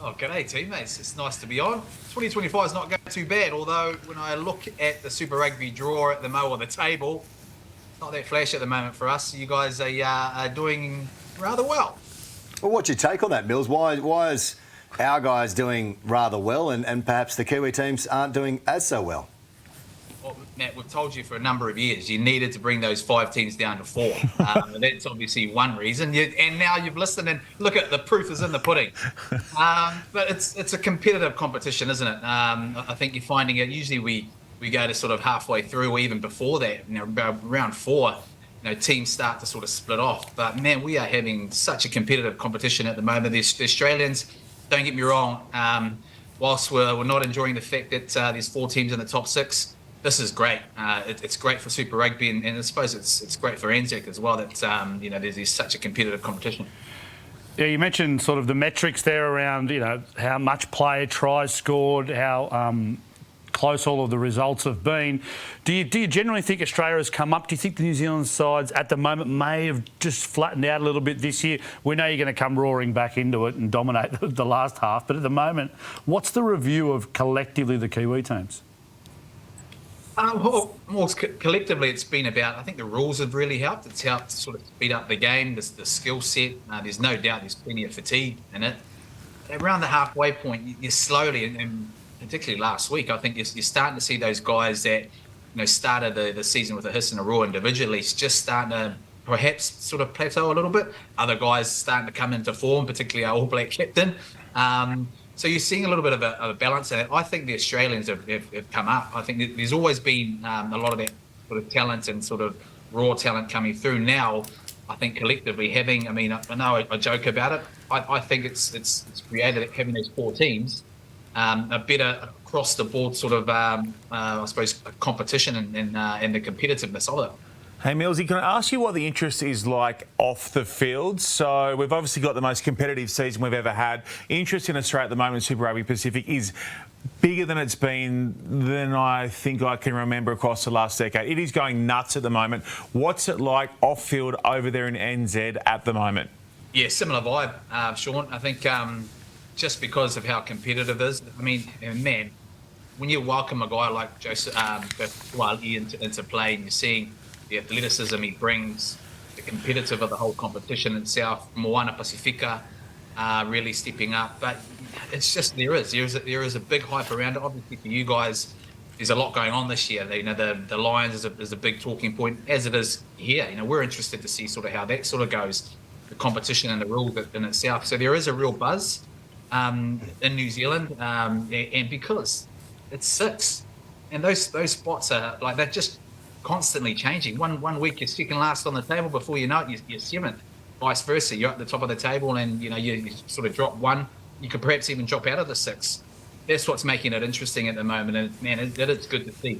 Oh, g'day, teammates. It's nice to be on. 2025 is not going too bad, although when I look at the Super Rugby draw at the mo of the table, not that flash at the moment for us. You guys are doing rather well. Well, what's your take on that, Mills? Why is our guys doing rather well and perhaps the Kiwi teams aren't doing as so well? Well, Matt, we've told you for a number of years you needed to bring those 5 teams down to 4. And that's obviously one reason. And now you've listened and look at the proof is in the pudding. But it's a competitive competition, isn't it? I think you're finding it. Usually we go to sort of halfway through or even before that, around 4. Teams start to sort of split off. But man, we are having such a competitive competition at the moment. The Australians, don't get me wrong, whilst we're not enjoying the fact that there's 4 teams in the top 6. This is great. It's great for Super Rugby, and I suppose it's great for Anzac as well. That there's such a competitive competition. Yeah, you mentioned sort of the metrics there around how much play, tries scored, how close all of the results have been. Do you generally think Australia has come up? Do you think the New Zealand sides at the moment may have just flattened out a little bit this year? We know you're going to come roaring back into it and dominate the last half, but at the moment, what's the review of collectively the Kiwi teams? Well, more collectively, it's been about, I think the rules have really helped. It's helped to sort of speed up the game, the skill set. There's no doubt there's plenty of fatigue in it. Around the halfway point, you're slowly, and particularly last week, I think you're starting to see those guys that started the season with a hiss and a roar individually, just starting to perhaps sort of plateau a little bit. Other guys starting to come into form, particularly our All Black captain. So you're seeing a little bit of a balance in it. I think the Australians have come up. I think there's always been a lot of that sort of talent and sort of raw talent coming through. Now, I think collectively I know I joke about it. I think it's created having these 4 teams a better across the board sort of I suppose competition and the competitiveness of it. Hey, Millsy, can I ask you what the interest is like off the field? So we've obviously got the most competitive season we've ever had. Interest in Australia at the moment in Super Rugby Pacific is bigger than it's been than I think I can remember across the last decade. It is going nuts at the moment. What's it like off field over there in NZ at the moment? Yeah, similar vibe, Sean. I think just because of how competitive it is. I mean, man, when you welcome a guy like Joseph into play and you're seeing the athleticism he brings, the competitive of the whole competition itself, Moana Pacifica really stepping up. But it's just there is a big hype around it. Obviously for you guys, there's a lot going on this year. The Lions is a big talking point, as it is here. We're interested to see sort of how that sort of goes, the competition and the rules in itself. So there is a real buzz in New Zealand, and because it's 6, and those spots are like they're just constantly changing. One week you're second last on the table, before you know it, you're 7th. Vice versa, you're at the top of the table, and you sort of drop 1. You could perhaps even drop out of the 6. That's what's making it interesting at the moment, and man, it's good to see.